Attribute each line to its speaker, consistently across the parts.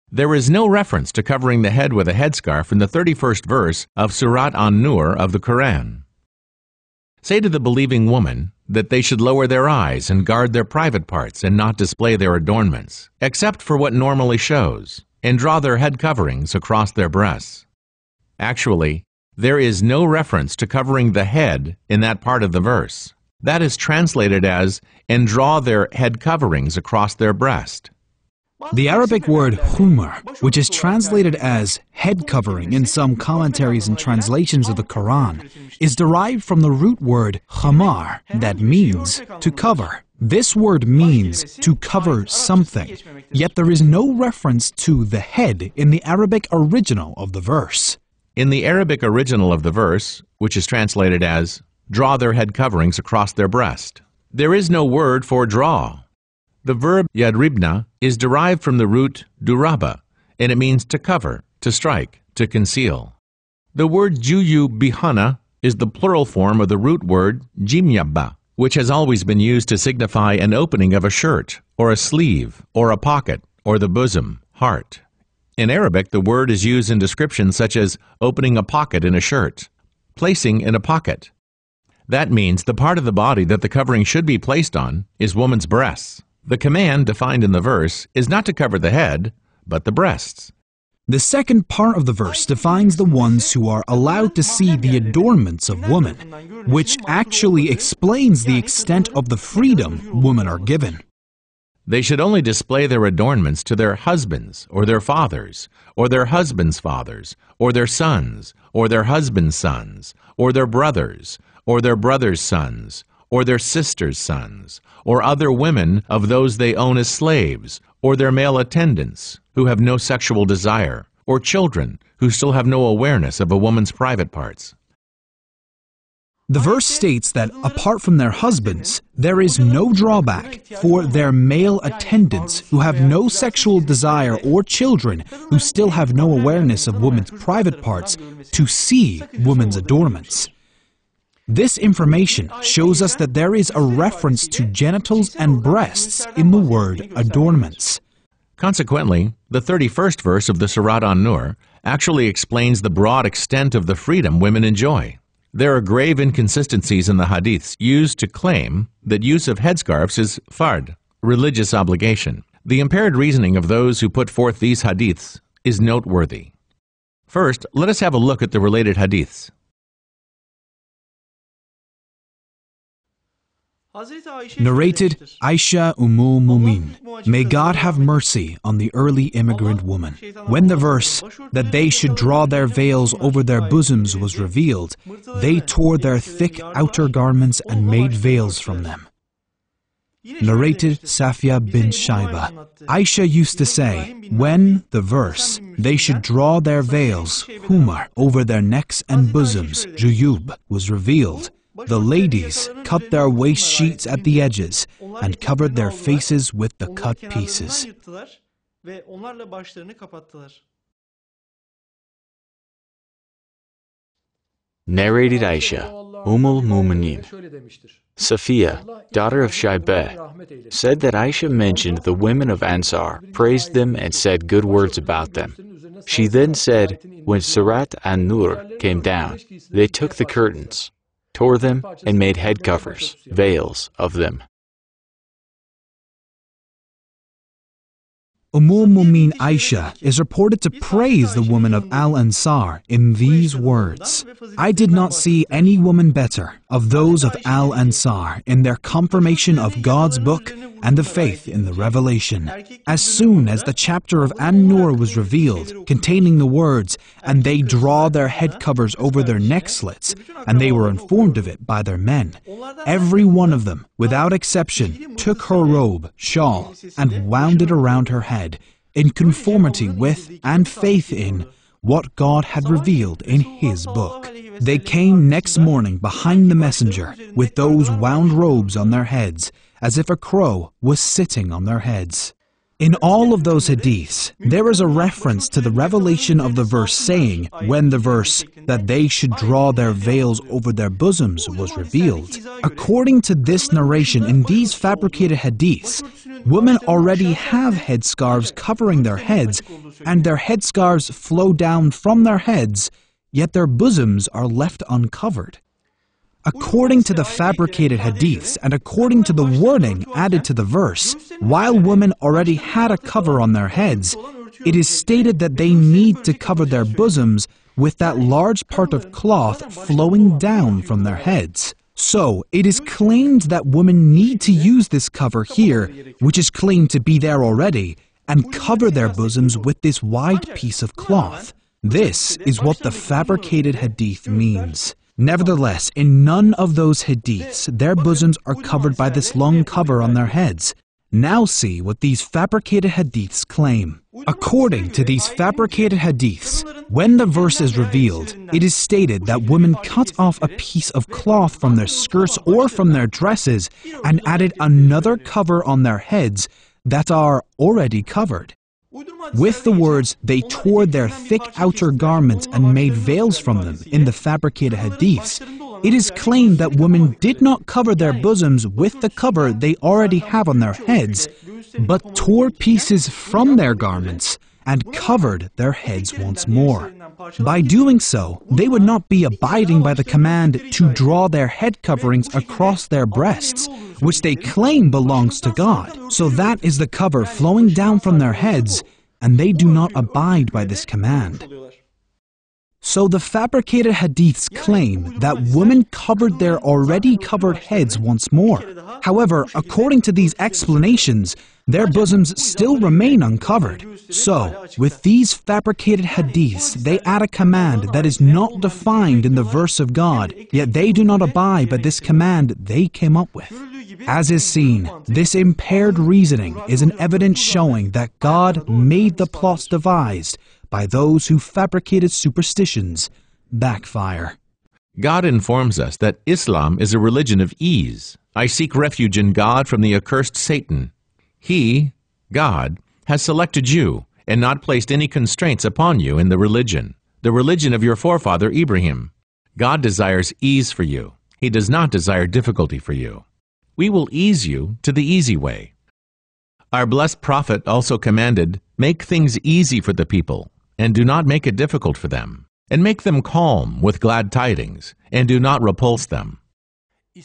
Speaker 1: There is no reference to covering the head with a headscarf in the 31st verse of Surat An-Nur of the Quran. Say to the believing woman that they should lower their eyes and guard their private parts and not display their adornments, except for what normally shows, and draw their head coverings across their breasts. Actually, there is no reference to covering the head in that part of the verse. That is translated as, and draw their head coverings across their breast.
Speaker 2: The Arabic word khumur, which is translated as head covering in some commentaries and translations of the Quran, is derived from the root word khamr, that means to cover. This word means to cover something, yet there is no reference to the head in the Arabic original of the verse.
Speaker 1: In the Arabic original of the verse, which is translated as, draw their head coverings across their breast, there is no word for draw. The verb Yadribna is derived from the root darabe, and it means to cover, to strike, to conceal. The word jayubihinna is the plural form of the root word jimyabba, which has always been used to signify an opening of a shirt, or a sleeve, or a pocket, or the bosom, heart. In Arabic, the word is used in descriptions such as opening a pocket in a shirt, placing in a pocket. That means the part of the body that the covering should be placed on is woman's breasts. The command defined in the verse is not to cover the head, but the breasts.
Speaker 2: The second part of the verse defines the ones who are allowed to see the adornments of women, which actually explains the extent of the freedom women are given.
Speaker 1: They should only display their adornments to their husbands, or their fathers, or their husbands' fathers, or their sons, or their husbands' sons, or their brothers, or their brothers' sons, or their sisters' sons, or other women of those they own as slaves, or their male attendants who have no sexual desire, or children who still have no awareness of a woman's private parts.
Speaker 2: The verse states that apart from their husbands, there is no drawback for their male attendants who have no sexual desire or children who still have no awareness of women's private parts to see women's adornments. This information shows us that there is a reference to genitals and breasts in the word adornments.
Speaker 1: Consequently, the 31st verse of the Surat An-Nur actually explains the broad extent of the freedom women enjoy. There are grave inconsistencies in the hadiths used to claim that use of headscarves is fard, religious obligation. The impaired reasoning of those who put forth these hadiths is noteworthy. First, let us have a look at the related hadiths.
Speaker 2: Narrated Aisha Mu'min. May God have mercy on the early immigrant woman. When the verse that they should draw their veils over their bosoms was revealed, they tore their thick outer garments and made veils from them. Narrated Safia bin Shaiba. Aisha used to say, when the verse, they should draw their veils, khumur, over their necks and bosoms, jayub, was revealed, the ladies cut their waist sheets at the edges and covered their faces with the cut pieces.
Speaker 3: Narrated Aisha, Mu'minin. Safiya, daughter of Shaybeh, said that Aisha mentioned the women of Ansar, praised them and said good words about them. She then said, when Surat An-Nur came down, they took the curtains, tore them, and made head covers, veils, of them.
Speaker 2: Mu'min Aisha is reported to praise the woman of Al-Ansar in these words, I did not see any woman better of those of Al-Ansar in their confirmation of God's book and the faith in the revelation. As soon as the chapter of An-Nur was revealed, containing the words, and they draw their head covers over their neck slits, and they were informed of it by their men, every one of them, without exception, took her robe, shawl, and wound it around her head, in conformity with and faith in what God had revealed in His book. They came next morning behind the messenger with those wound robes on their heads, as if a crow was sitting on their heads. In all of those hadiths, there is a reference to the revelation of the verse saying, when the verse, that they should draw their veils over their bosoms was revealed. According to this narration in these fabricated hadiths, Women already have headscarves covering their heads, and their headscarves flow down from their heads, yet their bosoms are left uncovered. According to the fabricated hadiths and according to the wording added to the verse, while women already had a cover on their heads, it is stated that they need to cover their bosoms with that large part of cloth flowing down from their heads. So, it is claimed that women need to use this cover here, which is claimed to be there already, and cover their bosoms with this wide piece of cloth. This is what the fabricated hadith means. Nevertheless, in none of those hadiths, their bosoms are covered by this long cover on their heads. Now see what these fabricated hadiths claim. According to these fabricated hadiths, when the verse is revealed, it is stated that women cut off a piece of cloth from their skirts or from their dresses and added another cover on their heads that are already covered. With the words, they tore their thick outer garments and made veils from them in the fabricated hadiths, it is claimed that women did not cover their bosoms with the cover they already have on their heads, but tore pieces from their garments and covered their heads once more. By doing so, they would not be abiding by the command to draw their head coverings across their breasts, which they claim belongs to God. So that is the cover flowing down from their heads, and they do not abide by this command. So the fabricated hadiths claim that women covered their already covered heads once more. However, according to these explanations, their bosoms still remain uncovered. So, with these fabricated hadiths, they add a command that is not defined in the verse of God, yet they do not abide by this command they came up with. As is seen, this impaired reasoning is an evidence showing that God made the plots devised by those who fabricated superstitions backfire.
Speaker 1: God informs us that Islam is a religion of ease. I seek refuge in God from the accursed Satan. He, God, has selected you and not placed any constraints upon you in the religion of your forefather Ibrahim. God desires ease for you. He does not desire difficulty for you. We will ease you to the easy way. Our blessed Prophet also commanded, make things easy for the people, and do not make it difficult for them, and make them calm with glad tidings, and do not repulse them.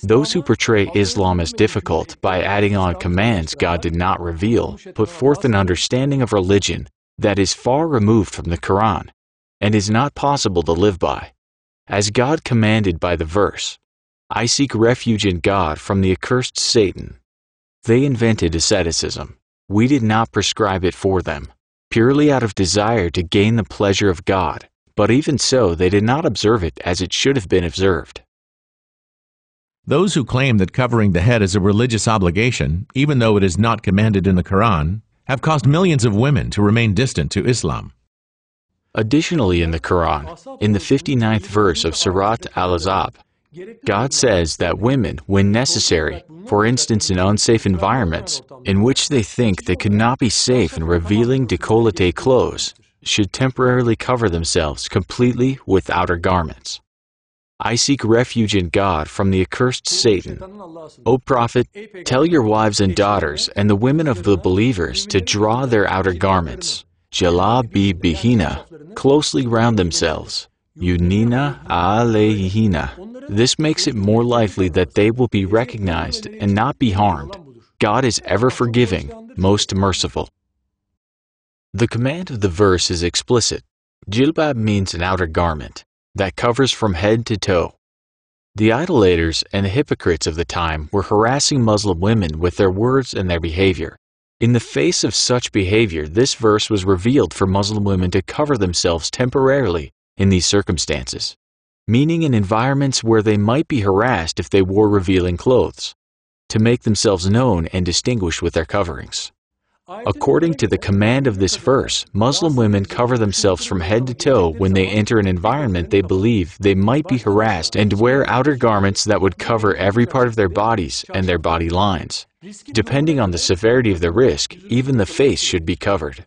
Speaker 3: Those who portray Islam as difficult by adding on commands God did not reveal put forth an understanding of religion that is far removed from the Quran and is not possible to live by. As God commanded by the verse, I seek refuge in God from the accursed Satan. They invented asceticism. We did not prescribe it for them, purely out of desire to gain the pleasure of God, but even so they did not observe it as it should have been observed.
Speaker 1: Those who claim that covering the head is a religious obligation, even though it is not commanded in the Quran, have caused millions of women to remain distant to Islam.
Speaker 3: Additionally, in the Quran, in the 59th verse of Surat Al-Ahzab, God says that women, when necessary, for instance in unsafe environments, in which they think they could not be safe in revealing décolleté clothes, should temporarily cover themselves completely with outer garments. I seek refuge in God from the accursed Satan. O Prophet, tell your wives and daughters and the women of the believers to draw their outer garments, jayubihinna, closely round themselves, yudnina alayhinna. This makes it more likely that they will be recognized and not be harmed. God is ever forgiving, most merciful. The command of the verse is explicit. Jilbab means an outer garment that covers from head to toe. The idolaters and the hypocrites of the time were harassing Muslim women with their words and their behavior. In the face of such behavior, this verse was revealed for Muslim women to cover themselves temporarily in these circumstances, meaning in environments where they might be harassed if they wore revealing clothes, to make themselves known and distinguished with their coverings. According to the command of this verse, Muslim women cover themselves from head to toe when they enter an environment they believe they might be harassed and wear outer garments that would cover every part of their bodies and their body lines. Depending on the severity of the risk, even the face should be covered.